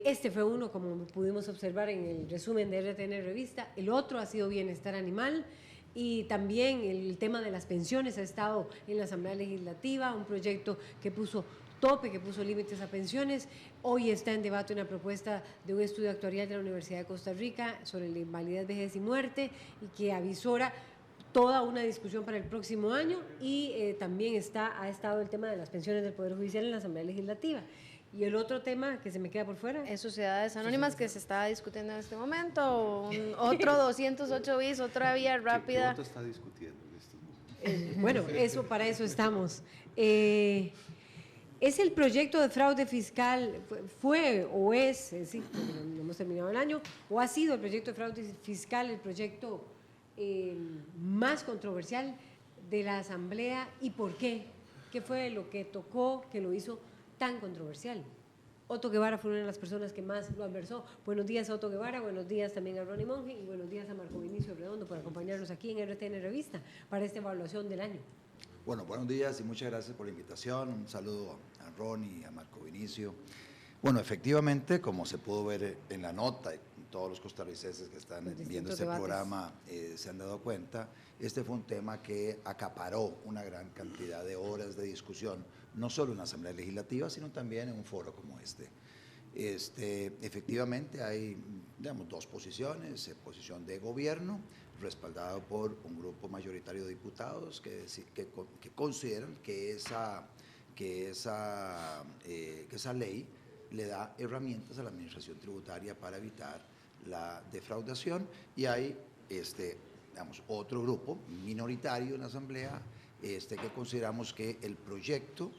Este fue uno, como pudimos observar en el resumen de RTN Revista. El otro ha sido bienestar animal, y también el tema de las pensiones ha estado en la Asamblea Legislativa, un proyecto que puso tope, que puso límites a pensiones. Hoy está en debate una propuesta de un estudio actuarial de la Universidad de Costa Rica sobre la invalidez, vejez y muerte, y que avisora toda una discusión para el próximo año. Y también ha estado el tema de las pensiones del Poder Judicial en la Asamblea Legislativa. Y el otro tema que se me queda por fuera es sociedades anónimas, que se está discutiendo en este momento, otro 208 bis, otra vía rápida. ¿Qué voto está discutiendo en estos momentos? Bueno, para eso estamos. Es el proyecto de fraude fiscal, fue o es, sí, porque no hemos terminado el año, o ha sido el proyecto de fraude fiscal el proyecto más controversial de la Asamblea. ¿Y por qué? ¿Qué fue lo que tocó que lo hizo tan controversial? Otto Guevara fue una de las personas que más lo adversó. Buenos días a Otto Guevara, buenos días también a Ronnie Monge, y buenos días a Marco Vinicio Redondo por acompañarnos aquí en RTN Revista para esta evaluación del año. Bueno, buenos días y muchas gracias por la invitación. Un saludo a Ronnie, a Marco Vinicio. Bueno, efectivamente, como se pudo ver en la nota, y todos los costarricenses que están viendo este programa se han dado cuenta, este fue un tema que acaparó una gran cantidad de horas de discusión, no solo en la Asamblea Legislativa, sino también en un foro como este. Efectivamente hay, digamos, dos posiciones: posición de gobierno, respaldado por un grupo mayoritario de diputados que consideran que esa ley le da herramientas a la administración tributaria para evitar la defraudación, y hay digamos, otro grupo minoritario en la Asamblea que consideramos que el proyecto,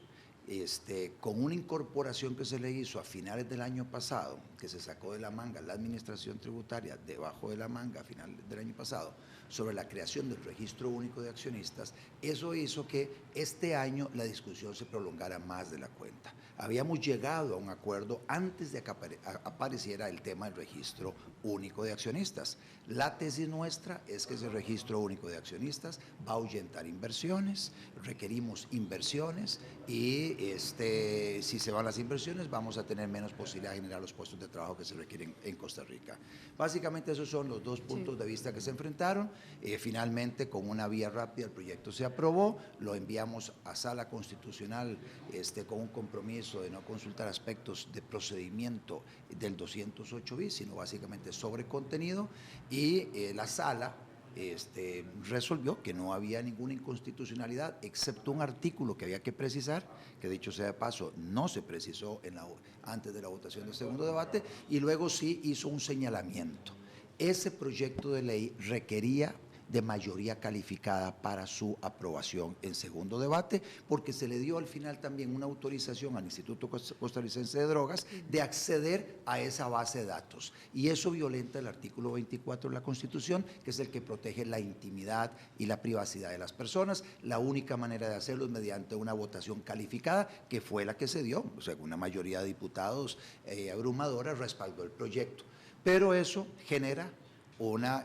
con una incorporación que se le hizo a finales del año pasado, que se sacó de la manga la administración tributaria, debajo de la manga a finales del año pasado, sobre la creación del registro único de accionistas, eso hizo que este año la discusión se prolongara más de la cuenta. Habíamos llegado a un acuerdo antes de que apareciera el tema del registro único de accionistas. La tesis nuestra es que ese registro único de accionistas va a ahuyentar inversiones, requerimos inversiones, y si se van las inversiones vamos a tener menos posibilidad de generar los puestos de trabajo que se requieren en Costa Rica. Básicamente esos son los dos puntos de vista que se enfrentaron. Finalmente, con una vía rápida, el proyecto se aprobó, lo enviamos a Sala Constitucional con un compromiso de no consultar aspectos de procedimiento del 208 bis, sino básicamente sobre contenido, y la Sala resolvió que no había ninguna inconstitucionalidad, excepto un artículo que había que precisar, que dicho sea de paso no se precisó antes de la votación del segundo debate, y luego sí hizo un señalamiento. Ese proyecto de ley requería de mayoría calificada para su aprobación en segundo debate, porque se le dio al final también una autorización al Instituto Costarricense de Drogas de acceder a esa base de datos, y eso violenta el artículo 24 de la Constitución, que es el que protege la intimidad y la privacidad de las personas. La única manera de hacerlo es mediante una votación calificada, que fue la que se dio, o sea, una mayoría de diputados abrumadora respaldó el proyecto, pero eso genera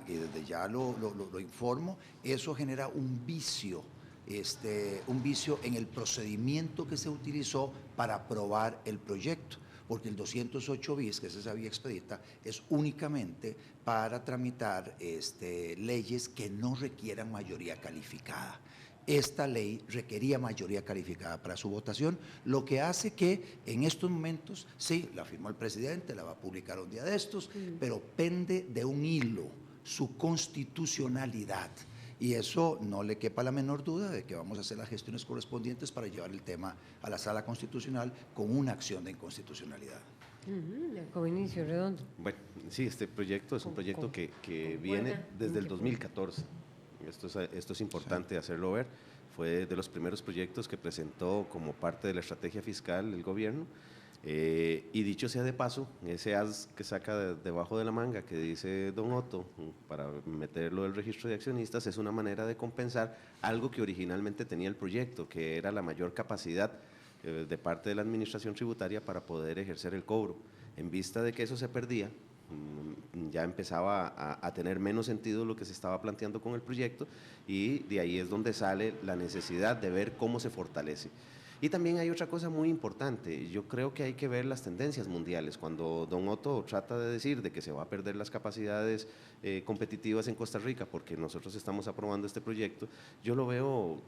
y desde ya lo informo, eso genera un vicio en el procedimiento que se utilizó para aprobar el proyecto, porque el 208 bis que se había expedita es únicamente para tramitar leyes que no requieran mayoría calificada. Esta ley requería mayoría calificada para su votación, lo que hace que en estos momentos, sí, la firmó el presidente, la va a publicar un día de estos, pero pende de un hilo su constitucionalidad. Y eso no le quepa la menor duda de que vamos a hacer las gestiones correspondientes para llevar el tema a la Sala Constitucional con una acción de inconstitucionalidad. Con Vinicio Redondo. Bueno, sí, este proyecto es un proyecto que viene desde el 2014. Esto es importante hacerlo ver. Fue de los primeros proyectos que presentó como parte de la estrategia fiscal el gobierno. Y dicho sea de paso, ese as que saca debajo de la manga que dice don Otto para meterlo del registro de accionistas es una manera de compensar algo que originalmente tenía el proyecto, que era la mayor capacidad de parte de la administración tributaria para poder ejercer el cobro. En vista de que eso se perdía, ya empezaba a tener menos sentido lo que se estaba planteando con el proyecto, y de ahí es donde sale la necesidad de ver cómo se fortalece. Y también hay otra cosa muy importante, yo creo que hay que ver las tendencias mundiales. Cuando don Otto trata de decir de que se va a perder las capacidades competitivas en Costa Rica porque nosotros estamos aprobando este proyecto, yo lo veo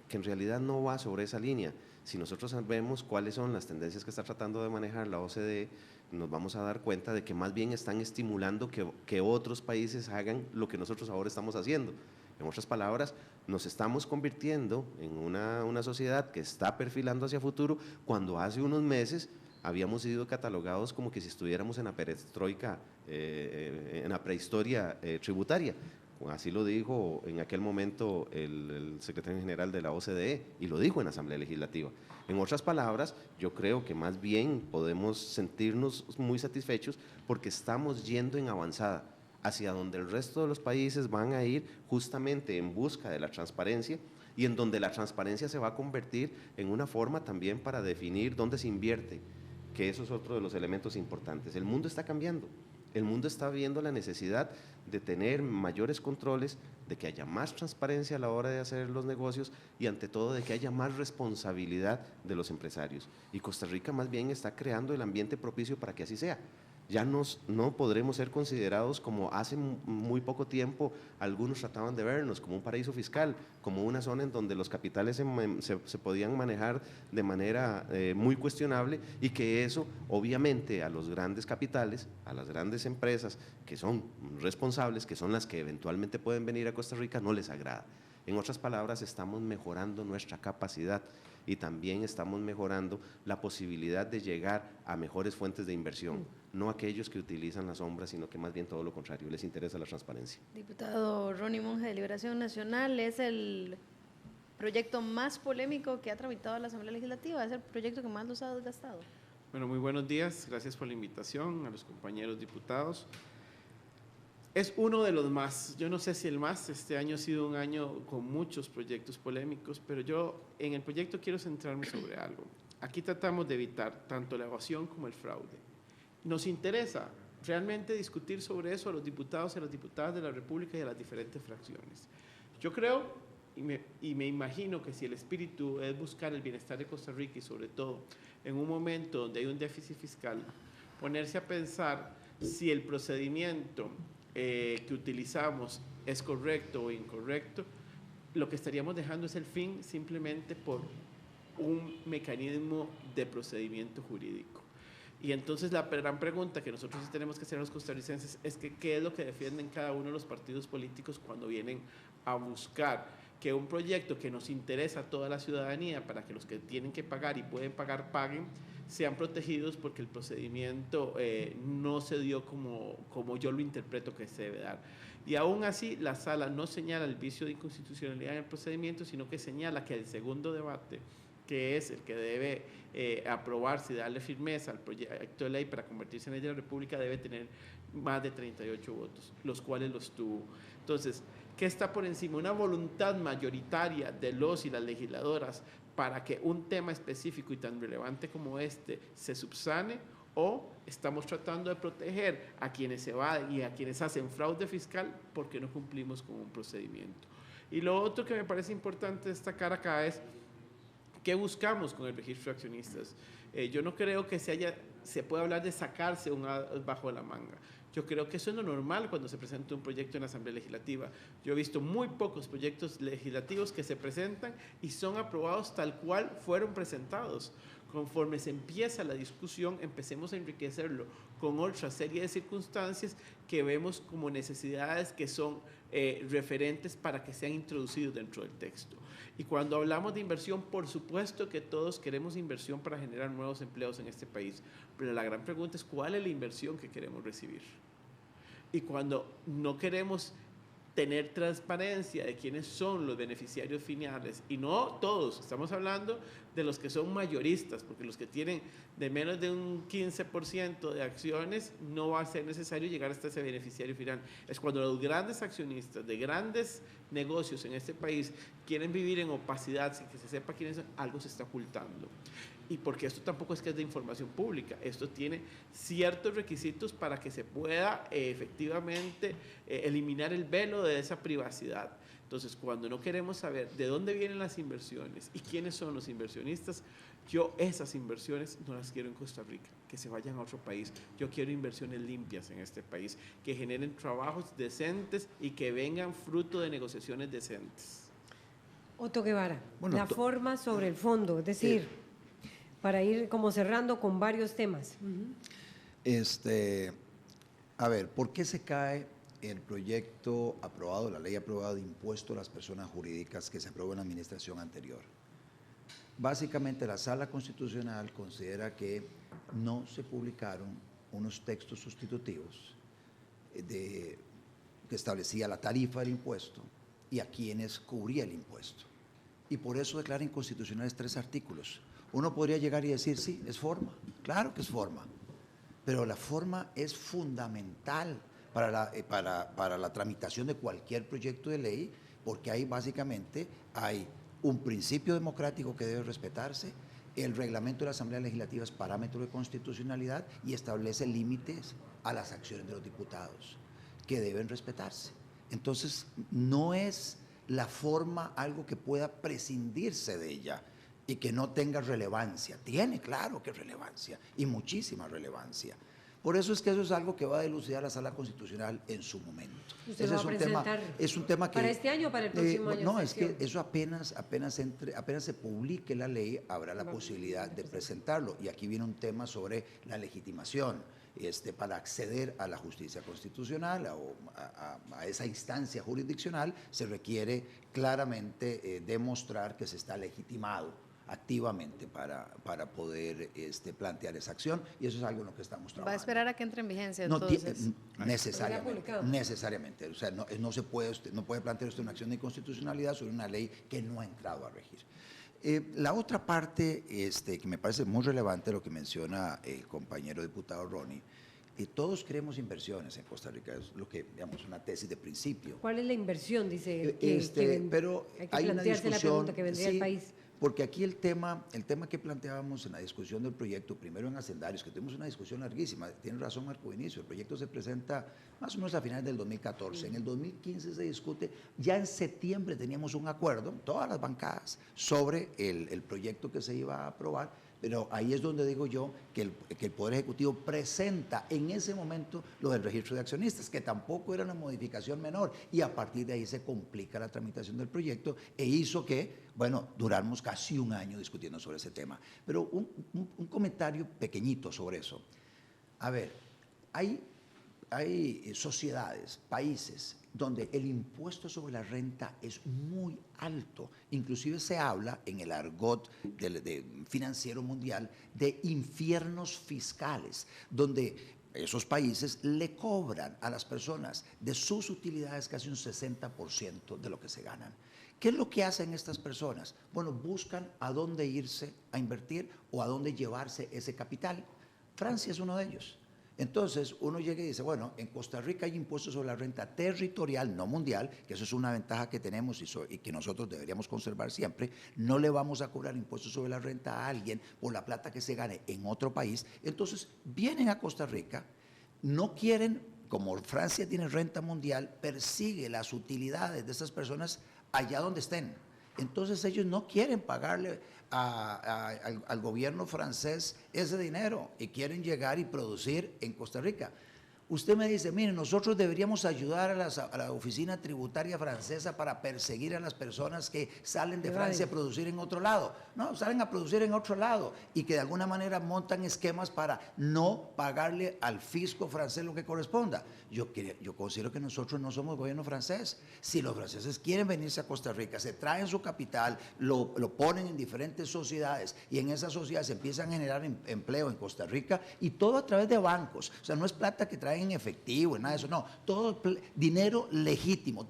que en realidad no va sobre esa línea. Si nosotros vemos cuáles son las tendencias que está tratando de manejar la OCDE, nos vamos a dar cuenta de que más bien están estimulando que otros países hagan lo que nosotros ahora estamos haciendo. En otras palabras, nos estamos convirtiendo en una sociedad que está perfilando hacia futuro cuando hace unos meses habíamos sido catalogados como que si estuviéramos en la perestroika, en la prehistoria tributaria. Así lo dijo en aquel momento el secretario general de la OCDE y lo dijo en la Asamblea Legislativa. En otras palabras, yo creo que más bien podemos sentirnos muy satisfechos porque estamos yendo en avanzada hacia donde el resto de los países van a ir justamente en busca de la transparencia y en donde la transparencia se va a convertir en una forma también para definir dónde se invierte, que eso es otro de los elementos importantes. El mundo está cambiando, el mundo está viendo la necesidad de tener mayores controles, de que haya más transparencia a la hora de hacer los negocios y ante todo de que haya más responsabilidad de los empresarios. Y Costa Rica más bien está creando el ambiente propicio para que así sea. Ya no podremos ser considerados como hace muy poco tiempo algunos trataban de vernos, como un paraíso fiscal, como una zona en donde los capitales se podían manejar de manera muy cuestionable y que eso obviamente a los grandes capitales, a las grandes empresas que son responsables, que son las que eventualmente pueden venir a Costa Rica, no les agrada. En otras palabras, estamos mejorando nuestra capacidad y también estamos mejorando la posibilidad de llegar a mejores fuentes de inversión, no aquellos que utilizan la sombra, sino que más bien todo lo contrario, les interesa la transparencia. Diputado Ronnie Monge de Liberación Nacional, es el proyecto más polémico que ha tramitado la Asamblea Legislativa, es el proyecto que más los ha desgastado. Bueno, muy buenos días, gracias por la invitación a los compañeros diputados. Es uno de los más, yo no sé si el más, este año ha sido un año con muchos proyectos polémicos, pero yo en el proyecto quiero centrarme sobre algo. Aquí tratamos de evitar tanto la evasión como el fraude. Nos interesa realmente discutir sobre eso a los diputados y a las diputadas de la República y a las diferentes fracciones. Yo creo y me imagino que si el espíritu es buscar el bienestar de Costa Rica y sobre todo en un momento donde hay un déficit fiscal, ponerse a pensar si el procedimiento que utilizamos es correcto o incorrecto, lo que estaríamos dejando es el fin simplemente por un mecanismo de procedimiento jurídico. Y entonces la gran pregunta que nosotros tenemos que hacer a los costarricenses es que qué es lo que defienden cada uno de los partidos políticos cuando vienen a buscar que un proyecto que nos interesa a toda la ciudadanía para que los que tienen que pagar y pueden pagar paguen, sean protegidos porque el procedimiento no se dio como yo lo interpreto que se debe dar. Y aún así, la sala no señala el vicio de inconstitucionalidad en el procedimiento, sino que señala que el segundo debate, que es el que debe aprobarse y darle firmeza al proyecto de ley para convertirse en ley de la República, debe tener más de 38 votos, los cuales los tuvo. Entonces, ¿qué está por encima? Una voluntad mayoritaria de los y las legisladoras para que un tema específico y tan relevante como este se subsane, o estamos tratando de proteger a quienes se evaden y a quienes hacen fraude fiscal porque no cumplimos con un procedimiento. Y lo otro que me parece importante destacar acá es ¿qué buscamos con el registro de accionistas? Yo no creo que se pueda hablar de sacarse un as bajo la manga. Yo creo que eso es lo normal cuando se presenta un proyecto en la Asamblea Legislativa. Yo he visto muy pocos proyectos legislativos que se presentan y son aprobados tal cual fueron presentados. Conforme se empieza la discusión, empecemos a enriquecerlo con otra serie de circunstancias que vemos como necesidades que son referentes para que sean introducidos dentro del texto. Y cuando hablamos de inversión, por supuesto que todos queremos inversión para generar nuevos empleos en este país, pero la gran pregunta es ¿cuál es la inversión que queremos recibir? Y cuando no queremos tener transparencia de quiénes son los beneficiarios finales, y no todos, estamos hablando de los que son mayoristas, porque los que tienen de menos de un 15% de acciones, no va a ser necesario llegar hasta ese beneficiario final. Es cuando los grandes accionistas de grandes negocios en este país quieren vivir en opacidad sin que se sepa quiénes son, algo se está ocultando. Y porque esto tampoco es que es de información pública, esto tiene ciertos requisitos para que se pueda efectivamente eliminar el velo de esa privacidad. Entonces, cuando no queremos saber de dónde vienen las inversiones y quiénes son los inversionistas, esas inversiones no las quiero en Costa Rica, que se vayan a otro país. Yo quiero inversiones limpias en este país, que generen trabajos decentes y que vengan fruto de negociaciones decentes. Otto Guevara, Bueno, la forma sobre el fondo, es decir, para ir como cerrando con varios temas. A ver, ¿por qué se cae el proyecto aprobado, la ley aprobada de impuesto a las personas jurídicas que se aprobó en la administración anterior? Básicamente la Sala Constitucional considera que no se publicaron unos textos sustitutivos que establecía la tarifa del impuesto y a quienes cubría el impuesto. Y por eso declara inconstitucionales 3 artículos. Uno podría llegar y decir, sí, es forma, claro que es forma, pero la forma es fundamental para la tramitación de cualquier proyecto de ley, porque ahí básicamente hay un principio democrático que debe respetarse, el reglamento de la Asamblea Legislativa es parámetro de constitucionalidad y establece límites a las acciones de los diputados que deben respetarse. Entonces, no es la forma algo que pueda prescindirse de ella y que no tenga relevancia. Tiene, claro que relevancia, y muchísima relevancia. Por eso es que eso es algo que va a dilucidar la Sala Constitucional en su momento. ¿Usted Ese lo va a presentar es un tema que... para este año o para el próximo año? No, es que eso apenas se publique la ley, habrá la posibilidad de presentarlo. Y aquí viene un tema sobre la legitimación. Para acceder a la justicia constitucional o a esa instancia jurisdiccional se requiere claramente demostrar que se está legitimado activamente para poder plantear esa acción, y eso es algo en lo que estamos trabajando. ¿Va a esperar a que entre en vigencia No, entonces? necesariamente, o sea, no puede plantear usted una acción de inconstitucionalidad sobre una ley que no ha entrado a regir. La otra parte que me parece muy relevante, lo que menciona el compañero diputado Ronnie, todos queremos inversiones en Costa Rica, es lo que, digamos, una tesis de principio. ¿Cuál es la inversión? Dice pero hay que hay una plantearse la discusión, pregunta que vendría al país. Porque aquí el tema que planteábamos en la discusión del proyecto, primero en Hacendarios, que tuvimos una discusión larguísima, tiene razón Marco Vinicio, el proyecto se presenta más o menos a finales del 2014, en el 2015 se discute, ya en septiembre teníamos un acuerdo, todas las bancadas, sobre el proyecto que se iba a aprobar, pero ahí es donde digo yo que el Poder Ejecutivo presenta en ese momento lo del registro de accionistas, que tampoco era una modificación menor, y a partir de ahí se complica la tramitación del proyecto e hizo que, bueno, duramos casi un año discutiendo sobre ese tema. Pero un comentario pequeñito sobre eso. A ver, hay sociedades, países, donde el impuesto sobre la renta es muy alto. Inclusive se habla en el argot financiero mundial de infiernos fiscales, donde esos países le cobran a las personas de sus utilidades casi un 60% de lo que se ganan. ¿Qué es lo que hacen estas personas? Bueno, buscan a dónde irse a invertir o a dónde llevarse ese capital. Francia es uno de ellos. Entonces, uno llega y dice, bueno, en Costa Rica hay impuestos sobre la renta territorial, no mundial, que eso es una ventaja que tenemos y que nosotros deberíamos conservar siempre. No le vamos a cobrar impuestos sobre la renta a alguien por la plata que se gane en otro país. Entonces, vienen a Costa Rica, no quieren, como Francia tiene renta mundial, persigue las utilidades de esas personas allá donde estén. Entonces, ellos no quieren pagarle al gobierno francés ese dinero y quieren llegar y producir en Costa Rica. Usted me dice, mire, nosotros deberíamos ayudar a la oficina tributaria francesa para perseguir a las personas que salen de Francia a producir en otro lado. No, salen a producir en otro lado y que de alguna manera montan esquemas para no pagarle al fisco francés lo que corresponda. Yo considero que nosotros no somos gobierno francés. Si los franceses quieren venirse a Costa Rica, se traen su capital, lo ponen en diferentes sociedades y en esas sociedades se empiezan a generar empleo en Costa Rica, y todo a través de bancos. O sea, no es plata que traen en efectivo, nada de eso, no, todo dinero legítimo,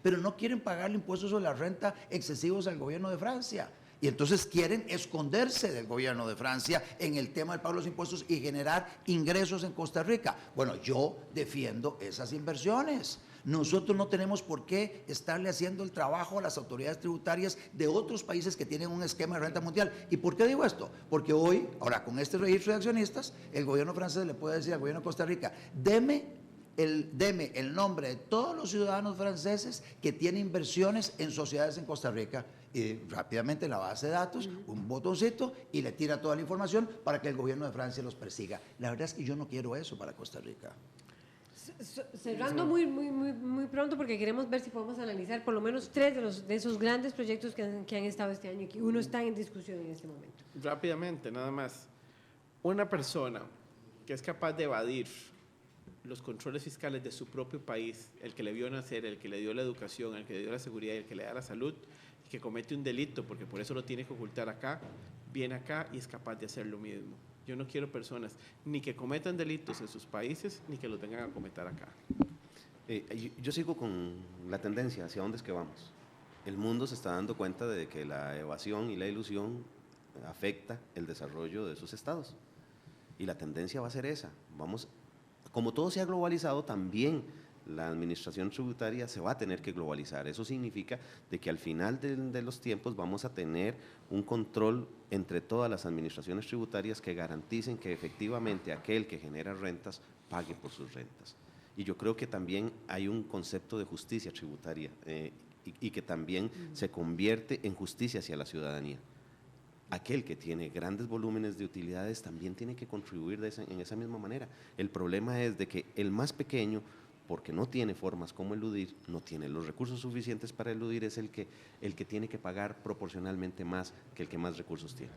pero no quieren pagarle impuestos sobre la renta excesivos al gobierno de Francia. Y entonces quieren esconderse del gobierno de Francia en el tema del pago de los impuestos y generar ingresos en Costa Rica. Bueno, yo defiendo esas inversiones. Nosotros no tenemos por qué estarle haciendo el trabajo a las autoridades tributarias de otros países que tienen un esquema de renta mundial. ¿Y por qué digo esto? Porque hoy, ahora con este registro de accionistas, el gobierno francés le puede decir al gobierno de Costa Rica, deme deme el nombre de todos los ciudadanos franceses que tienen inversiones en sociedades en Costa Rica, y rápidamente en la base de datos, un botoncito y le tira toda la información para que el gobierno de Francia los persiga. La verdad es que yo no quiero eso para Costa Rica. Cerrando muy pronto, porque queremos ver si podemos analizar por lo menos 3 de esos grandes proyectos que han estado este año y que uno está en discusión en este momento. Rápidamente, nada más. Una persona que es capaz de evadir los controles fiscales de su propio país, el que le vio nacer, el que le dio la educación, el que le dio la seguridad y el que le da la salud, y que comete un delito porque por eso lo tiene que ocultar acá, viene acá y es capaz de hacer lo mismo. Yo no quiero personas ni que cometan delitos en sus países ni que los vengan a cometer acá. Yo sigo con la tendencia hacia dónde es que vamos. El mundo se está dando cuenta de que la evasión y la ilusión afecta el desarrollo de sus estados. Y la tendencia va a ser esa. Como todo se ha globalizado, también la administración tributaria se va a tener que globalizar. Eso significa de que al final de los tiempos vamos a tener un control entre todas las administraciones tributarias que garanticen que efectivamente aquel que genera rentas pague por sus rentas. Y yo creo que también hay un concepto de justicia tributaria y que también se convierte en justicia hacia la ciudadanía. Aquel que tiene grandes volúmenes de utilidades también tiene que contribuir en esa misma manera. El problema es de que el más pequeño, porque no tiene formas como eludir, no tiene los recursos suficientes para eludir, es el que tiene que pagar proporcionalmente más que el que más recursos tiene.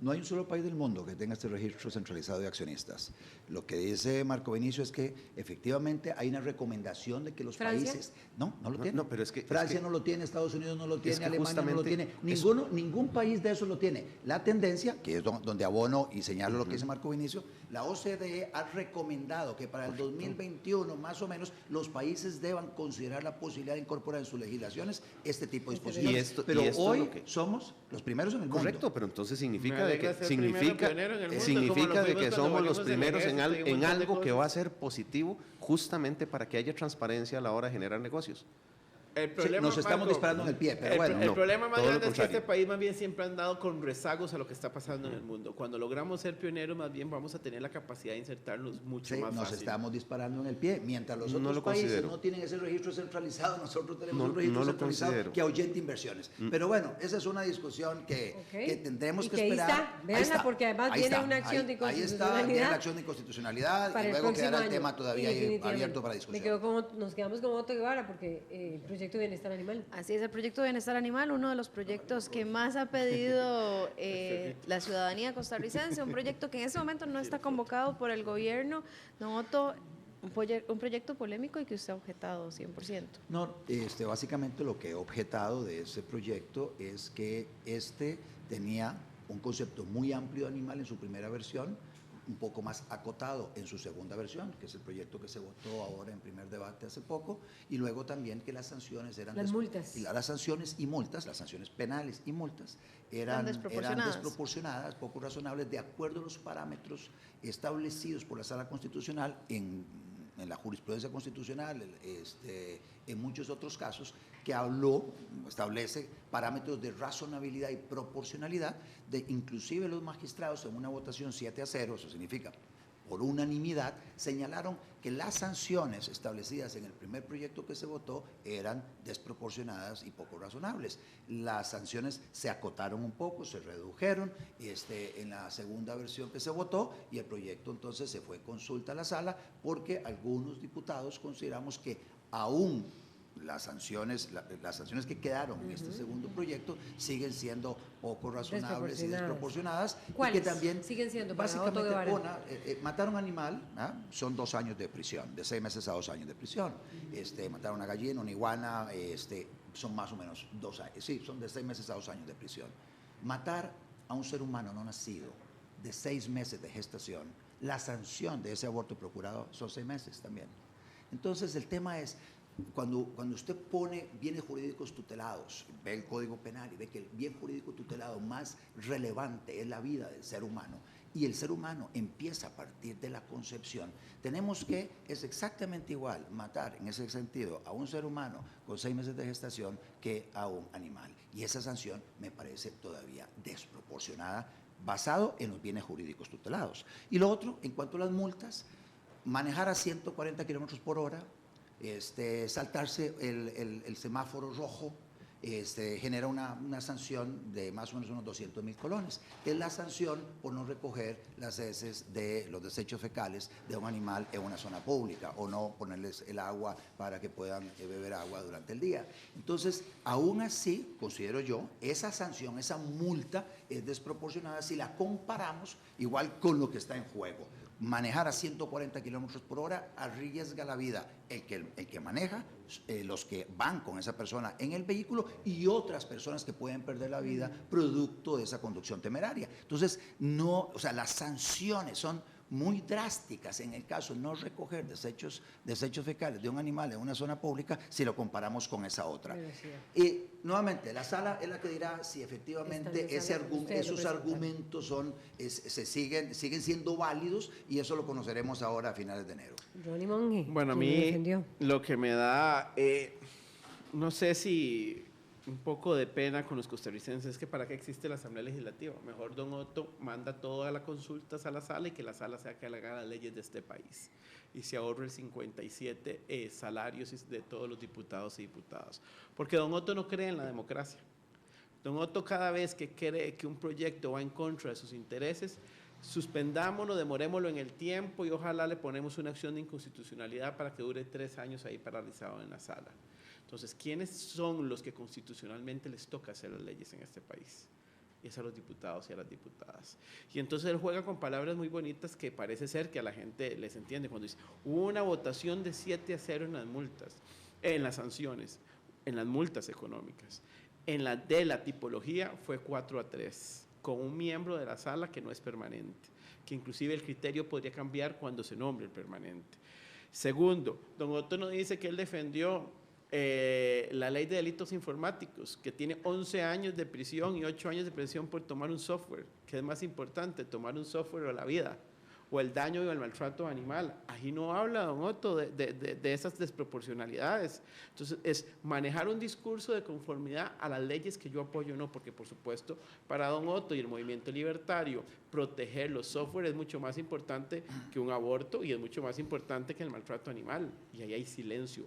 No hay un solo país del mundo que tenga este registro centralizado de accionistas. Lo que dice Marco Benicio es que efectivamente hay una recomendación de que los países... No lo tiene. No, pero es que... Francia no lo tiene, Estados Unidos no lo tiene, Alemania no lo tiene. Justamente Ningún país de esos lo tiene. La tendencia, que es donde abono y señalo lo que dice Marco Benicio, la OCDE ha recomendado que para el 2021, más o menos, los países deban considerar la posibilidad de incorporar en sus legislaciones este tipo de disposiciones. Pero hoy somos los primeros en el mundo. Correcto, pero entonces significa Me alegra ser primero pionero en el mundo, como lo de fuimos que cuando somos los valimos el primeros ejército y un en montón de algo que cosas. va a ser positivo justamente para que haya transparencia a la hora de generar negocios. El Sí, problema, nos estamos Marco, disparando en el pie, pero bueno. El no, problema más todo lo grande es que contrario. este país más bien siempre ha andado con rezagos a lo que está pasando en el mundo. Cuando logramos ser pioneros, más bien vamos a tener la capacidad de insertarnos mucho Sí, más nos fácil. estamos disparando en el pie. Mientras los No otros lo países considero. no tienen ese registro centralizado, nosotros tenemos No- un registro no lo centralizado considero. que ahuyente inversiones. Pero bueno, esa es una discusión que tendremos Y que que ahí esperar. está, véanla, porque además ahí viene está, una acción de Ahí está, viene inconstitucionalidad la acción de inconstitucionalidad para y el luego próximo quedará el año. tema todavía Y ahí definitivamente. abierto para discusión. Nos quedamos con Otto Guevara porque el proyecto de bienestar animal. Así es, el proyecto de bienestar animal, uno de los proyectos que más ha pedido la ciudadanía costarricense, un proyecto que en este momento no está convocado por el gobierno. Don Otto, un proyecto polémico y que usted ha objetado 100%. No, básicamente lo que he objetado de ese proyecto es que tenía un concepto muy amplio de animal en su primera versión, un poco más acotado en su segunda versión, que es el proyecto que se votó ahora en primer debate hace poco, y luego también que las sanciones eran... Las multas. Las sanciones y multas, las sanciones penales y multas, eran desproporcionadas, poco razonables, de acuerdo a los parámetros establecidos por la Sala Constitucional en la jurisprudencia constitucional, en muchos otros casos, que establece parámetros de razonabilidad y proporcionalidad, de inclusive los magistrados en una votación 7-0, eso significa por unanimidad, señalaron que las sanciones establecidas en el primer proyecto que se votó eran desproporcionadas y poco razonables. Las sanciones se acotaron un poco, se redujeron en la segunda versión que se votó, y el proyecto entonces se fue consulta a la sala porque algunos diputados consideramos que aún las sanciones que quedaron en este segundo proyecto siguen siendo poco razonables y desproporcionadas. ¿Cuáles y que también siguen siendo para básicamente Otto Guevara? matar a un animal, son 2 años de prisión, de 6 meses a 2 años de prisión. Matar a una gallina, una iguana, son más o menos 2 años, sí, son de 6 meses a 2 años de prisión. Matar a un ser humano no nacido de 6 meses de gestación, la sanción de ese aborto procurado son 6 meses también. Entonces el tema es, cuando usted pone bienes jurídicos tutelados, ve el Código Penal y ve que el bien jurídico tutelado más relevante es la vida del ser humano, y el ser humano empieza a partir de la concepción, es exactamente igual matar en ese sentido a un ser humano con 6 meses de gestación que a un animal. Y esa sanción me parece todavía desproporcionada, basado en los bienes jurídicos tutelados. Y lo otro, en cuanto a las multas, manejar a 140 kilómetros por hora, saltarse el semáforo rojo, genera una sanción de más o menos unos 200.000 colones. Es la sanción por no recoger las heces de los desechos fecales de un animal en una zona pública o no ponerles el agua para que puedan beber agua durante el día. Entonces, aún así, considero yo, esa sanción, esa multa es desproporcionada si la comparamos igual con lo que está en juego. Manejar a 140 kilómetros por hora arriesga la vida el que maneja, los que van con esa persona en el vehículo y otras personas que pueden perder la vida producto de esa conducción temeraria. Entonces, las sanciones son muy drásticas en el caso de no recoger desechos fecales de un animal en una zona pública si lo comparamos con esa otra. Y nuevamente, la sala es la que dirá si efectivamente esos argumentos siguen siendo válidos, y eso lo conoceremos ahora a finales de enero. Ronnie Monge, Bueno, a mí lo que me da, no sé si un poco de pena con los costarricenses es que para qué existe la Asamblea Legislativa. Mejor don Otto manda todas las consultas a la sala y que la sala sea que haga las leyes de este país. Y se ahorre el 57 salarios de todos los diputados y diputadas. Porque don Otto no cree en la democracia. Don Otto, cada vez que cree que un proyecto va en contra de sus intereses, suspendámoslo, demorémoslo en el tiempo y ojalá le ponemos una acción de inconstitucionalidad para que dure 3 años ahí paralizado en la sala. Entonces, ¿quiénes son los que constitucionalmente les toca hacer las leyes en este país? Y es a los diputados y a las diputadas. Y entonces él juega con palabras muy bonitas que parece ser que a la gente les entiende. Cuando dice, hubo una votación de 7-0 en las multas, en las sanciones, en las multas económicas. En la de la tipología fue 4-3, con un miembro de la sala que no es permanente, que inclusive el criterio podría cambiar cuando se nombre el permanente. Segundo, don Otto nos dice que él defendió la ley de delitos informáticos, que tiene 11 años de prisión y 8 años de prisión por tomar un software, que es más importante, tomar un software o la vida, o el daño o el maltrato animal. Ahí no habla don Otto de esas desproporcionalidades. Entonces, es manejar un discurso de conformidad a las leyes que yo apoyo o no, porque por supuesto, para don Otto y el movimiento libertario, proteger los software es mucho más importante que un aborto y es mucho más importante que el maltrato animal, y ahí hay silencio.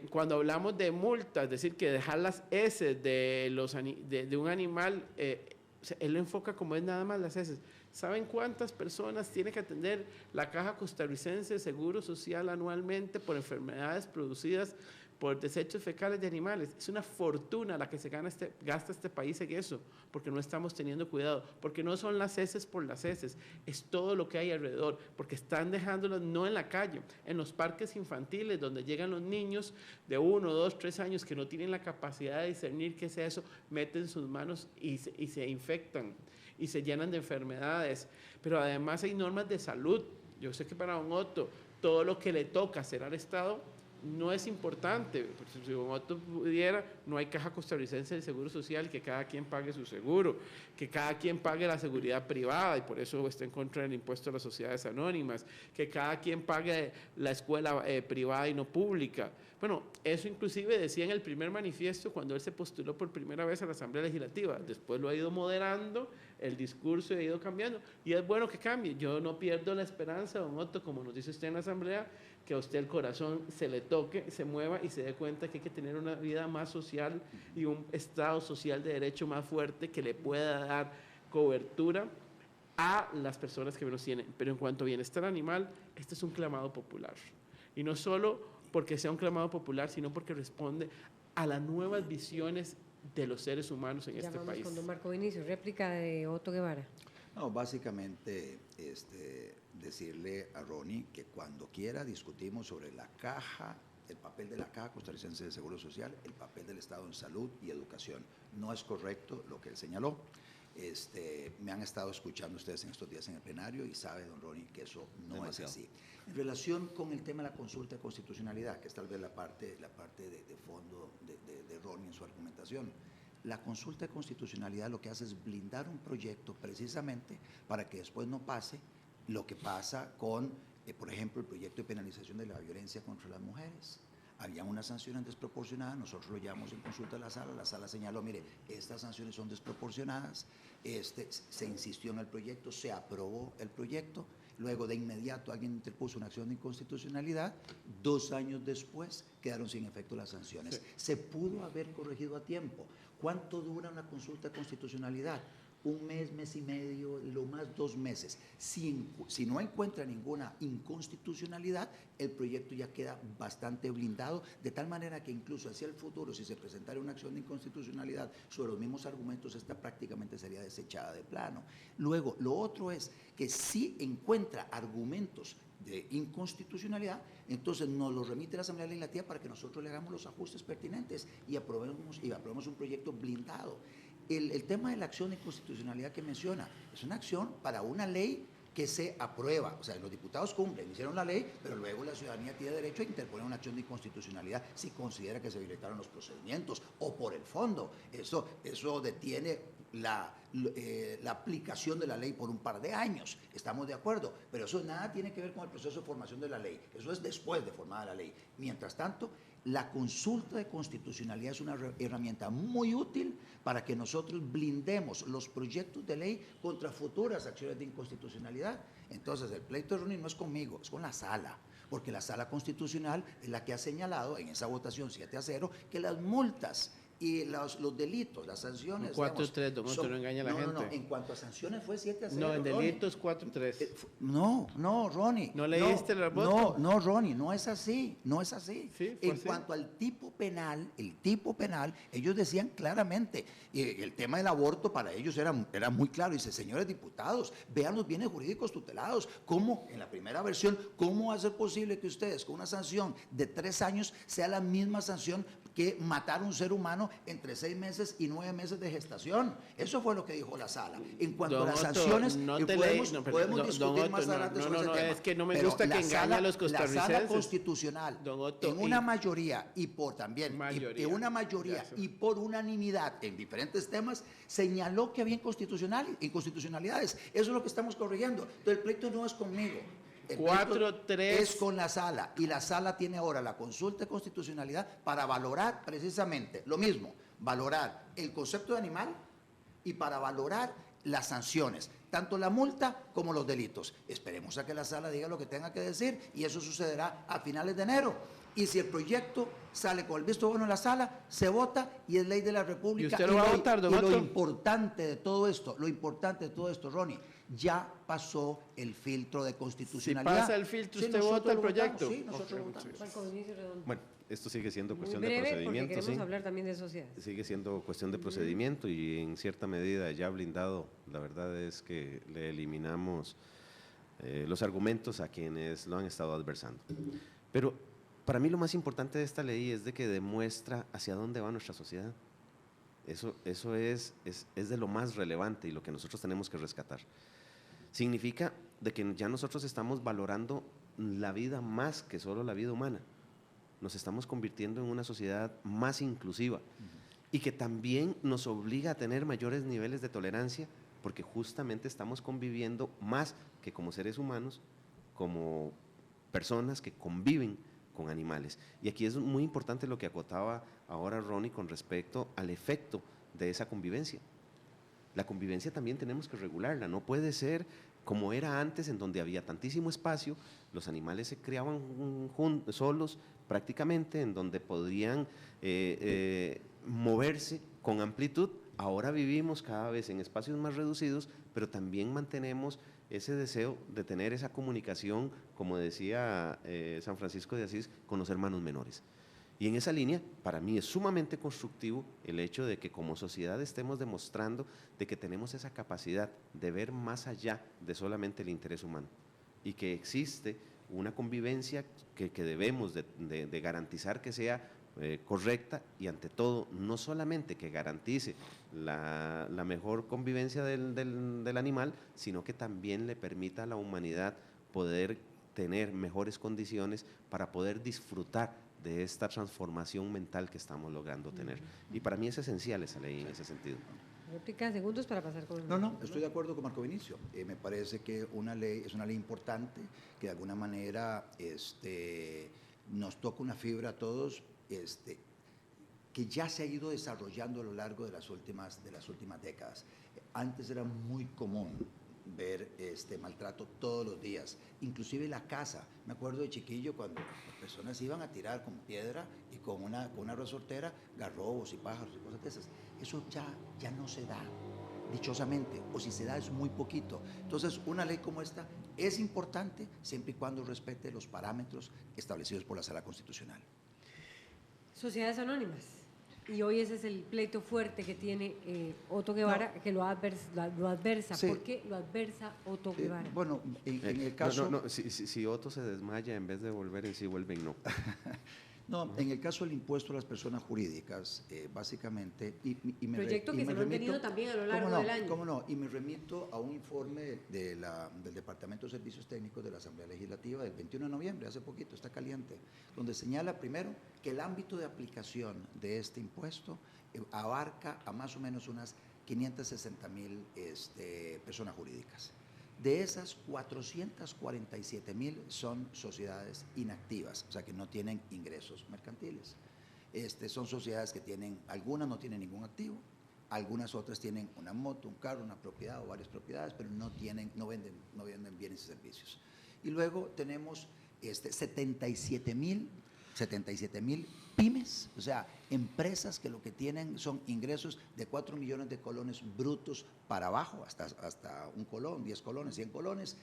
Cuando hablamos de multas, es decir, que dejar las heces de un animal, él lo enfoca como es nada más las heces. ¿Saben cuántas personas tiene que atender la Caja Costarricense de Seguro Social anualmente por enfermedades producidas por desechos fecales de animales? Es una fortuna la que se gasta este país en eso, porque no estamos teniendo cuidado, porque no son las heces por las heces, es todo lo que hay alrededor, porque están dejándolas no en la calle, en los parques infantiles, donde llegan los niños de 1, 2, 3 años que no tienen la capacidad de discernir qué es eso, meten sus manos y se infectan y se llenan de enfermedades. Pero además hay normas de salud. Yo sé que para don Otto todo lo que le toca hacer al Estado no es importante. Si don Otto pudiera, no hay Caja Costarricense de Seguro Social, que cada quien pague su seguro, que cada quien pague la seguridad privada, y por eso está en contra del impuesto a las sociedades anónimas, que cada quien pague la escuela privada y no pública. Bueno, eso inclusive decía en el primer manifiesto cuando él se postuló por primera vez a la Asamblea Legislativa. Después lo ha ido moderando, el discurso ha ido cambiando, y es bueno que cambie. Yo no pierdo la esperanza, don Otto, como nos dice usted en la Asamblea, que a usted el corazón se le toque, se mueva y se dé cuenta que hay que tener una vida más social y un Estado social de derecho más fuerte que le pueda dar cobertura a las personas que menos tienen. Pero en cuanto a bienestar animal, este es un clamado popular. Y no solo porque sea un clamado popular, sino porque responde a las nuevas visiones de los seres humanos en este país. Con don Marco Vinicio, réplica de Otto Guevara. No, básicamente decirle a Ronnie que cuando quiera discutimos sobre la caja, el papel de la Caja Costarricense de Seguro Social, el papel del Estado en salud y educación. No es correcto lo que él señaló. Me han estado escuchando ustedes en estos días en el plenario y sabe, don Ronnie, que eso no es así. En relación con el tema de la consulta de constitucionalidad, que es tal vez la parte de fondo de Ronnie en su argumentación, la consulta de constitucionalidad lo que hace es blindar un proyecto precisamente para que después no pase lo que pasa con, por ejemplo, el proyecto de penalización de la violencia contra las mujeres. Había unas sanciones desproporcionadas, nosotros lo llevamos en consulta a la sala señaló, mire, estas sanciones son desproporcionadas, se insistió en el proyecto, se aprobó el proyecto luego de inmediato alguien interpuso una acción de inconstitucionalidad, 2 años después quedaron sin efecto las sanciones. Sí. Se pudo haber corregido a tiempo. ¿Cuánto dura una consulta de constitucionalidad? 1 mes, mes y medio, lo más 2 meses. Si no encuentra ninguna inconstitucionalidad, el proyecto ya queda bastante blindado, de tal manera que incluso hacia el futuro, si se presentara una acción de inconstitucionalidad sobre los mismos argumentos, esta prácticamente sería desechada de plano. Luego, lo otro es que si encuentra argumentos de inconstitucionalidad, entonces nos lo remite la Asamblea Legislativa para que nosotros le hagamos los ajustes pertinentes y aprobemos un proyecto blindado. El tema de la acción de inconstitucionalidad que menciona es una acción para una ley que se aprueba, o sea, los diputados cumplen, hicieron la ley, pero luego la ciudadanía tiene derecho a interponer una acción de inconstitucionalidad si considera que se violentaron los procedimientos o por el fondo. Eso detiene la aplicación de la ley por un par de años, estamos de acuerdo, pero eso nada tiene que ver con el proceso de formación de la ley, eso es después de formada la ley. Mientras tanto, la consulta de constitucionalidad es una herramienta muy útil para que nosotros blindemos los proyectos de ley contra futuras acciones de inconstitucionalidad. Entonces, el pleito de Ronnie no es conmigo, es con la sala, porque la sala constitucional es la que ha señalado en esa votación 7-0 que las multas y los delitos, las sanciones... 4-3, don Otto, no engaña a la gente. No, en cuanto a sanciones fue 7-0. No, en delitos 4-3. No, Ronnie. ¿No leíste el voto? No, Ronnie, no es así, no es así. Sí, fue en así. cuanto al tipo penal, ellos decían claramente, y el tema del aborto para ellos era muy claro, dice, señores diputados, vean los bienes jurídicos tutelados, cómo, en la primera versión, cómo va a ser posible que ustedes con una sanción de 3 años sea la misma sanción que matar a un ser humano entre 6 meses y 9 meses de gestación. Eso fue lo que dijo la sala. En cuanto Don a las Otto, sanciones, podemos discutir más adelante sobre ese tema. Es que no me Pero gusta que engañe a los costarricenses. La sala constitucional, Don Otto, en una mayoría y por también, mayoría, en una mayoría y por unanimidad en diferentes temas, señaló que había inconstitucionalidades. Eso es lo que estamos corrigiendo. Entonces, el pleito no es conmigo. 4-3 es con la sala, y la sala tiene ahora la consulta de constitucionalidad para valorar precisamente lo mismo, valorar el concepto de animal y para valorar las sanciones, tanto la multa como los delitos. Esperemos a que la sala diga lo que tenga que decir y eso sucederá a finales de enero. Y si el proyecto sale con el visto bueno en la sala, se vota y es ley de la República. ¿Y usted lo va a votar, don Otto? Lo importante de todo esto, Ronnie, ya pasó el filtro de constitucionalidad. Si pasa el filtro, Sí, ¿usted nosotros vota el lo votamos, proyecto? Sí, nosotros lo votamos. Marco Vinicio Redondo. Bueno, esto sigue siendo Muy cuestión de breve, porque procedimiento, queremos sí. hablar también de sociedad. Sigue siendo cuestión de procedimiento y en cierta medida ya blindado. La verdad es que le eliminamos los argumentos a quienes lo han estado adversando. Pero para mí lo más importante de esta ley es de que demuestra hacia dónde va nuestra sociedad. Eso es de lo más relevante y lo que nosotros tenemos que rescatar. Significa de que ya nosotros estamos valorando la vida más que solo la vida humana. Nos estamos convirtiendo en una sociedad más inclusiva y que también nos obliga a tener mayores niveles de tolerancia porque justamente estamos conviviendo más que como seres humanos, como personas que conviven con animales. Y aquí es muy importante lo que acotaba ahora Ronnie con respecto al efecto de esa convivencia. La convivencia también tenemos que regularla, no puede ser como era antes, en donde había tantísimo espacio, los animales se criaban solos prácticamente, en donde podían moverse con amplitud. Ahora vivimos cada vez en espacios más reducidos, pero también mantenemos ese deseo de tener esa comunicación, como decía San Francisco de Asís, con los hermanos menores. Y en esa línea, para mí es sumamente constructivo el hecho de que como sociedad estemos demostrando de que tenemos esa capacidad de ver más allá de solamente el interés humano y que existe una convivencia que debemos de garantizar que sea correcta y ante todo no solamente que garantice la mejor convivencia del animal, sino que también le permita a la humanidad poder tener mejores condiciones para poder disfrutar de esta transformación mental que estamos logrando tener. Y para mí es esencial esa ley en ese sentido. Réplica, segundos para pasar con... No, estoy de acuerdo con Marco Vinicio. Me parece que una ley es una ley importante, que de alguna manera nos toca una fibra a todos, que ya se ha ido desarrollando a lo largo de las últimas décadas. Antes era muy común ver maltrato todos los días, inclusive la casa. Me acuerdo de chiquillo cuando las personas iban a tirar con piedra y con una resortera garrobos y pájaros y cosas de esas. Eso ya no se da, dichosamente, o si se da es muy poquito. Entonces, una ley como esta es importante siempre y cuando respete los parámetros establecidos por la Sala Constitucional. Sociedades anónimas. Y hoy ese es el pleito fuerte que tiene Otto Guevara, que lo adversa. Sí. ¿Por qué lo adversa Otto Guevara? Bueno, en el caso... Si Otto se desmaya, en vez de volver en sí, vuelve en no. No, en el caso del impuesto a las personas jurídicas, básicamente... Proyecto que se lo han tenido también a lo largo del año. ¿Cómo no? Y me remito a un informe del Departamento de Servicios Técnicos de la Asamblea Legislativa del 21 de noviembre, hace poquito, está caliente, donde señala primero que el ámbito de aplicación de este impuesto abarca a más o menos unas 560,000 personas jurídicas. De esas, 447,000 son sociedades inactivas, o sea que no tienen ingresos mercantiles. Son sociedades que tienen, algunas no tienen ningún activo, algunas otras tienen una moto, un carro, una propiedad o varias propiedades, pero no venden bienes y servicios. Y luego tenemos 77,000 pymes, o sea, empresas que lo que tienen son ingresos de 4 millones de colones brutos para abajo, hasta un colón, 10 colones, 100 colones.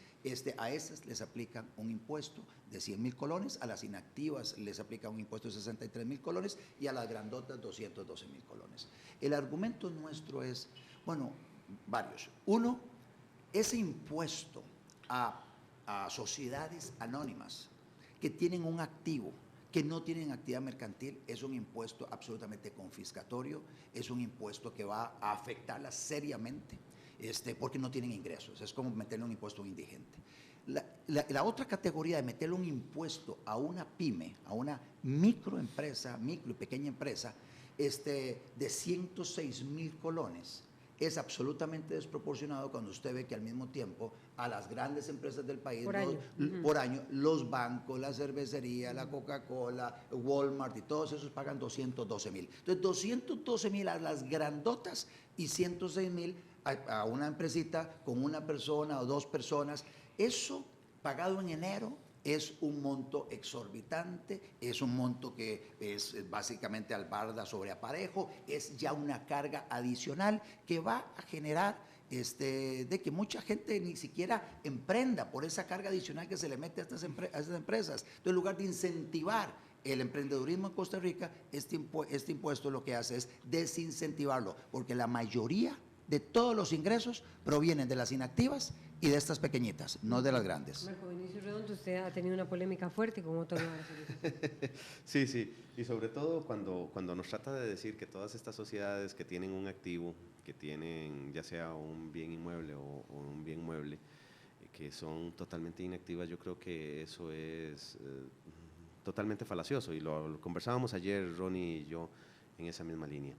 A esas les aplican un impuesto de 100,000 colones, a las inactivas les aplican un impuesto de 63,000 colones y a las grandotas 212,000 colones. El argumento nuestro es, bueno, varios. Uno, ese impuesto a sociedades anónimas que tienen un activo, que no tienen actividad mercantil, es un impuesto absolutamente confiscatorio, es un impuesto que va a afectarlas seriamente, porque no tienen ingresos, es como meterle un impuesto a un indigente. La otra categoría de meterle un impuesto a una pyme, a una microempresa, micro y pequeña empresa, de 106,000 colones, es absolutamente desproporcionado cuando usted ve que al mismo tiempo a las grandes empresas del país por año, los bancos, la cervecería, la Coca-Cola, Walmart y todos esos pagan 212,000. Entonces 212,000 a las grandotas y 106,000 a una empresita con una persona o dos personas. Eso pagado en enero es un monto exorbitante, es un monto que es básicamente albarda sobre aparejo, es ya una carga adicional que va a generar de que mucha gente ni siquiera emprenda por esa carga adicional que se le mete a estas empresas. Entonces, en lugar de incentivar el emprendedurismo en Costa Rica, este impuesto lo que hace es desincentivarlo, porque la mayoría de todos los ingresos provienen de las inactivas y de estas pequeñitas, no de las grandes. Marco Vinicio Redondo, usted ha tenido una polémica fuerte con Otto Guevara. Sí, y sobre todo cuando nos trata de decir que todas estas sociedades que tienen un activo, que tienen ya sea un bien inmueble o un bien mueble, que son totalmente inactivas, yo creo que eso es totalmente falacioso, y lo conversábamos ayer Ronnie y yo en esa misma línea.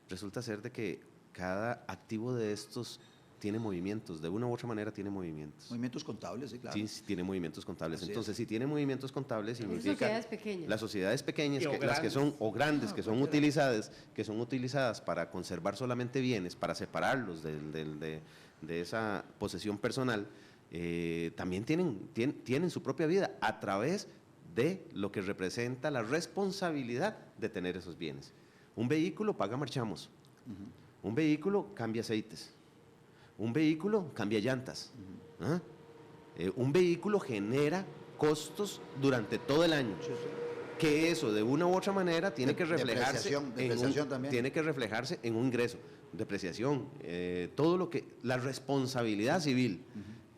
Resulta ser de que cada activo de estos tiene movimientos, de una u otra manera tiene movimientos. Movimientos contables, sí, claro. Sí, tiene movimientos contables. Así Entonces, es. si tiene movimientos contables, significa... Las sociedades pequeñas. Las sociedades pequeñas, las que son, o grandes, que son utilizadas para conservar solamente bienes, para separarlos de esa posesión personal, también tienen su propia vida a través de lo que representa la responsabilidad de tener esos bienes. Un vehículo paga marchamos. Un vehículo cambia aceites. Un vehículo cambia llantas. Un vehículo genera costos durante todo el año. Que eso de una u otra manera tiene que reflejarse tiene que reflejarse en un ingreso, depreciación, todo lo que la responsabilidad civil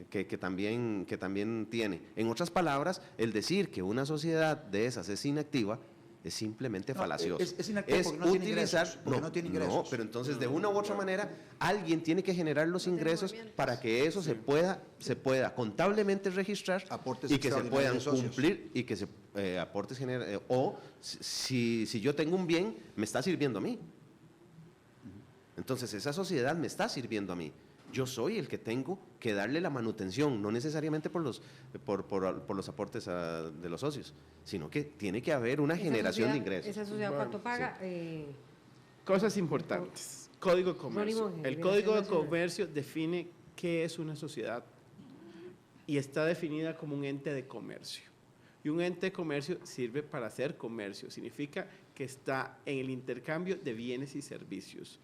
que también tiene. En otras palabras, el decir que una sociedad de esas es inactiva es simplemente falacioso. Es inactivo porque no tiene ingresos. No pero entonces de una u otra manera alguien tiene que generar los ingresos para que eso se pueda contablemente registrar aportes y que se puedan extraordinarios de cumplir y que se aportes o si yo tengo un bien, me está sirviendo a mí. Entonces esa sociedad me está sirviendo a mí. Yo soy el que tengo que darle la manutención, no necesariamente por los aportes de los socios, sino que tiene que haber una generación de ingresos. ¿Esa sociedad cuánto paga? Cosas importantes. Código de Comercio. El Código de Comercio define ¿qué es una sociedad? Y está definida como un ente de comercio. Y un ente de comercio sirve para hacer comercio, significa que está en el intercambio de bienes y servicios.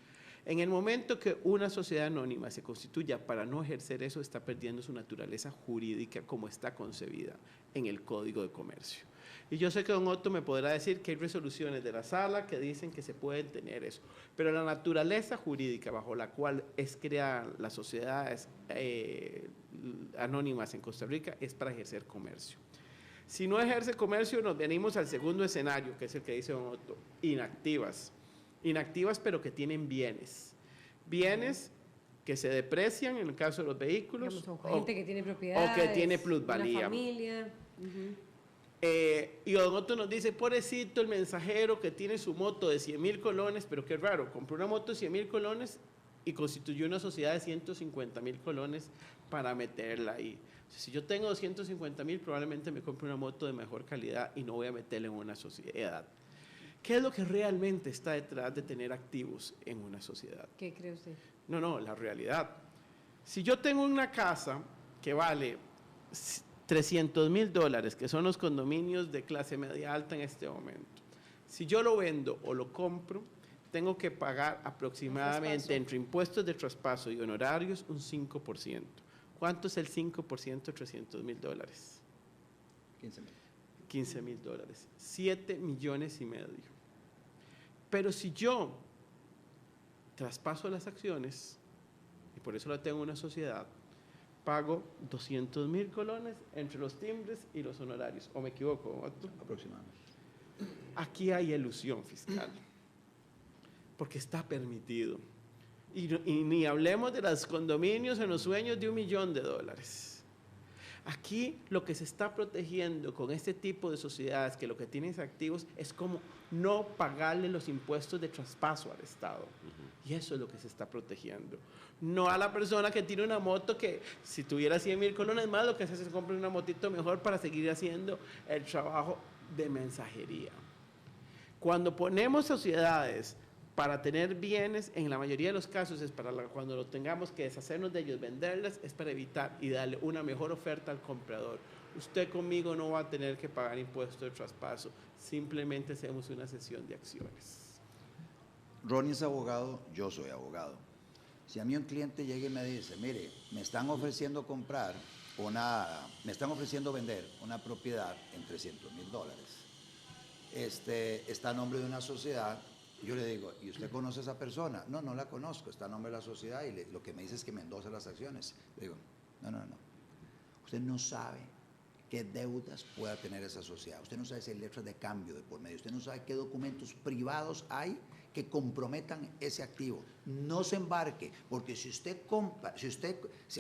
En el momento que una sociedad anónima se constituya para no ejercer eso, está perdiendo su naturaleza jurídica como está concebida en el Código de Comercio. Y yo sé que don Otto me podrá decir que hay resoluciones de la sala que dicen que se pueden tener eso, pero la naturaleza jurídica bajo la cual es creada las sociedades anónimas en Costa Rica es para ejercer comercio. Si no ejerce comercio, nos venimos al segundo escenario, que es el que dice don Otto, inactivas. Inactivas, pero que tienen bienes. Bienes que se deprecian en el caso de los vehículos. Digamos, o gente que tiene propiedades. O que tiene plusvalía. Una familia. Y don Otto nos dice, pobrecito el mensajero que tiene su moto de 100,000 colones, pero qué raro, compró una moto de 100,000 colones y constituyó una sociedad de 150,000 colones para meterla ahí. O sea, si yo tengo 250,000, probablemente me compre una moto de mejor calidad y no voy a meterla en una sociedad. ¿Qué es lo que realmente está detrás de tener activos en una sociedad? ¿Qué cree usted? No, la realidad. Si yo tengo una casa que vale $300,000, que son los condominios de clase media alta en este momento, si yo lo vendo o lo compro, tengo que pagar aproximadamente entre impuestos de traspaso y honorarios un 5%. ¿Cuánto es el 5% de $300,000? 15,000. $15,000, 7,5 millones. Pero si yo traspaso las acciones, y por eso la tengo en una sociedad, pago 200,000 colones entre los timbres y los honorarios. ¿O me equivoco, Otto? Aproximadamente. Aquí hay elusión fiscal, porque está permitido. Y ni hablemos de los condominios en los sueños de $1 millón. Aquí lo que se está protegiendo con este tipo de sociedades que lo que tienen activos es como no pagarle los impuestos de traspaso al Estado. Y eso es lo que se está protegiendo. No a la persona que tiene una moto que si tuviera 100,000 colones más, lo que hace es comprar una motito mejor para seguir haciendo el trabajo de mensajería. Cuando ponemos sociedades para tener bienes, en la mayoría de los casos es para cuando lo tengamos que deshacernos de ellos, venderlas, es para evitar y darle una mejor oferta al comprador. Usted conmigo no va a tener que pagar impuestos de traspaso, simplemente hacemos una cesión de acciones. Ronnie es abogado, yo soy abogado. Si a mí un cliente llega y me dice, mire, me están ofreciendo vender una propiedad en $300,000. Está a nombre de una sociedad. Yo le digo, ¿y usted conoce a esa persona? No, no la conozco, está a nombre de la sociedad y lo que me dice es que me endosa las acciones. Le digo, no. Usted no sabe qué deudas pueda tener esa sociedad. Usted no sabe si hay letras de cambio de por medio. Usted no sabe qué documentos privados hay que comprometan ese activo. No se embarque, porque si a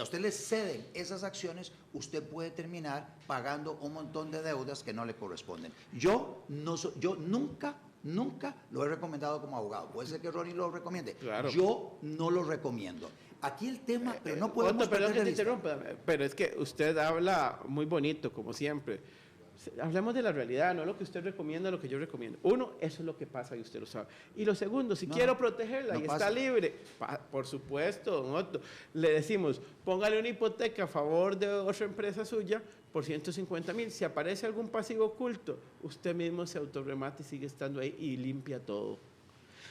usted le ceden esas acciones, usted puede terminar pagando un montón de deudas que no le corresponden. Yo nunca lo he recomendado como abogado. Puede ser que Ronnie lo recomiende. Claro. Yo no lo recomiendo. Aquí el tema, pero no podemos Otto, perdón que perder te de vista. interrumpa, pero es que usted habla muy bonito, como siempre. Hablemos de la realidad, no lo que usted recomienda, lo que yo recomiendo. Uno, eso es lo que pasa y usted lo sabe. Y lo segundo, si quiero protegerla y está libre, por supuesto, don Otto, le decimos, póngale una hipoteca a favor de otra empresa suya por 150,000. Si aparece algún pasivo oculto, usted mismo se autorremata y sigue estando ahí y limpia todo.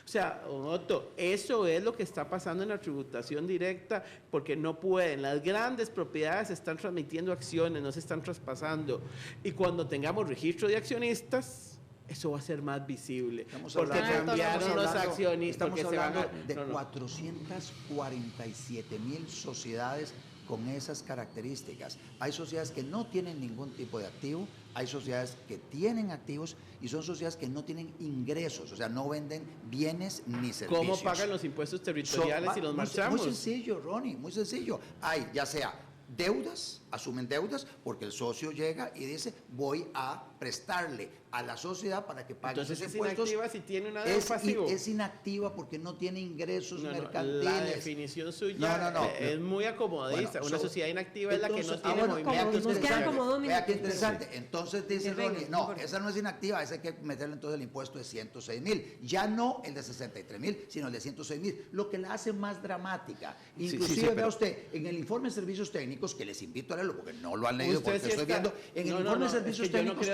O sea, don Otto, eso es lo que está pasando en la tributación directa, porque no pueden. Las grandes propiedades están transmitiendo acciones, no se están traspasando. Y cuando tengamos registro de accionistas, eso va a ser más visible. Porque cambiaron los accionistas. Estamos hablando de 447,000 sociedades con esas características. Hay sociedades que no tienen ningún tipo de activo, hay sociedades que tienen activos y son sociedades que no tienen ingresos, o sea, no venden bienes ni servicios. ¿Cómo pagan los impuestos territoriales y los marchamos? Muy sencillo, Ronnie, muy sencillo. Hay ya sea deudas asumen deudas porque el socio llega y dice, voy a prestarle a la sociedad para que pague Entonces sus es impuestos. inactiva si tiene una deuda pasivo. Es inactiva porque no tiene ingresos mercantiles. La definición suya es muy acomodista. Bueno, una sociedad inactiva es la que no entonces, tiene movimientos. nos quedan como 2 Vea qué minutos. interesante. Entonces dice Venga, Ronnie, no no, importa. esa no es inactiva, esa hay que meterle entonces el impuesto de 106,000. Ya no el de 63,000, sino el de 106,000, lo que la hace más dramática. Inclusive, vea usted, en el informe de servicios técnicos, que les invito a leerlo porque no lo han leído, porque estoy viendo, en el informe de servicios técnicos,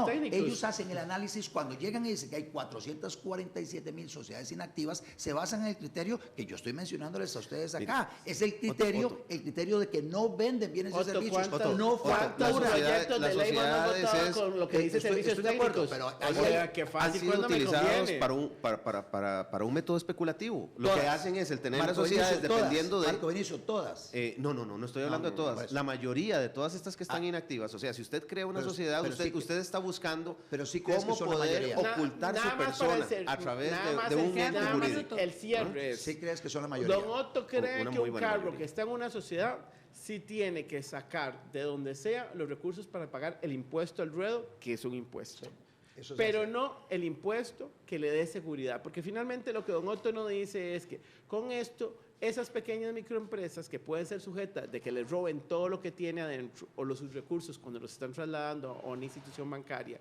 ellos hacen el análisis cuando llegan y dicen que hay 447,000 sociedades inactivas, se basan en el criterio que yo estoy mencionándoles a ustedes acá. Es el criterio, el criterio de que no venden bienes y servicios, no ¿cuántos proyectos de ley hemos votado con lo que dice servicios estoy de acuerdo, técnicos? pero O sea, que han fácil sido cuando me utilizados conviene. para un método especulativo. Lo Todas. que hacen es el tener Marco las sociedades Vinicio, dependiendo todas. de... Marco Vinicio, todas. No estoy hablando de todas. La mayoría de todas estas que están inactivas. O sea, si usted crea una sociedad, usted está buscando cómo poder ocultar su persona a través de un ente jurídico. El cierre es. ¿Sí crees que son la mayoría? Don Otto cree Una que muy un buena carro mayoría. que está en una sociedad sí tiene que sacar de donde sea los recursos para pagar el impuesto al ruedo, que es un impuesto. Eso es Pero así. no el impuesto que le dé seguridad, porque finalmente lo que don Otto no dice es que con esto esas pequeñas microempresas que pueden ser sujetas de que les roben todo lo que tiene adentro o sus recursos cuando los están trasladando a una institución bancaria,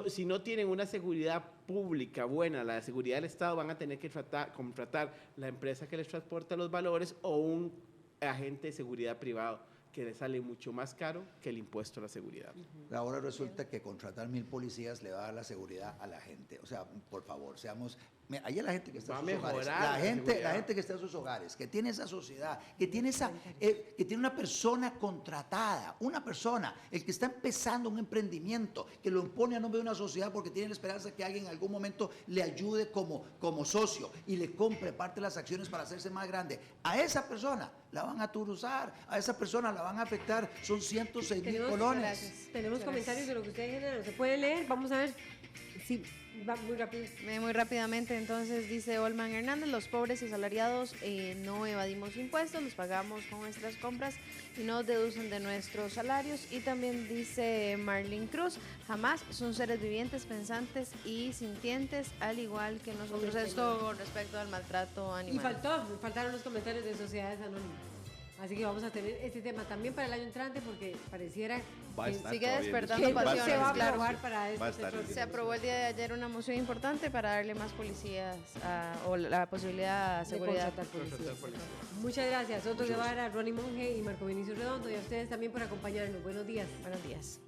si no tienen una seguridad pública buena, la seguridad del Estado, van a tener que contratar la empresa que les transporta los valores o un agente de seguridad privado que le sale mucho más caro que el impuesto a la seguridad. Ahora resulta que contratar 1,000 policías le va a dar la seguridad a la gente. O sea, por favor, seamos... Ahí la gente que está Va en a sus hogares, mejorar la la gente seguridad. que está en sus hogares, que tiene esa sociedad, que tiene una persona contratada, una persona, el que está empezando un emprendimiento, que lo impone a nombre de una sociedad porque tiene la esperanza que alguien en algún momento le ayude como socio y le compre parte de las acciones para hacerse más grande. A esa persona la van a turuzar, a esa persona la van a afectar, son 106,000 colones. Tenemos comentarios de lo que ustedes generan. ¿Se puede leer? Vamos a ver si va muy rápido. Muy rápidamente, entonces dice Olman Hernández, los pobres y asalariados no evadimos impuestos, los pagamos con nuestras compras y nos deducen de nuestros salarios. Y también dice Marlene Cruz, jamás son seres vivientes, pensantes y sintientes, al igual que nosotros. Esto con respecto al maltrato Y animal. faltaron los comentarios de sociedades anónimas. Así que vamos a tener este tema también para el año entrante porque pareciera Va a que estar sigue todavía en despertando discusión. pasiones, se va a claro. aprobar para Va a este estar en próximo. Se aprobó el día de ayer una moción importante para darle más policías o la posibilidad de de seguridad. contratar policías. Muchas gracias. Otto Guevara, Ronnie Monge y Marco Vinicio Redondo y a ustedes también por acompañarnos. Buenos días. Buenos días.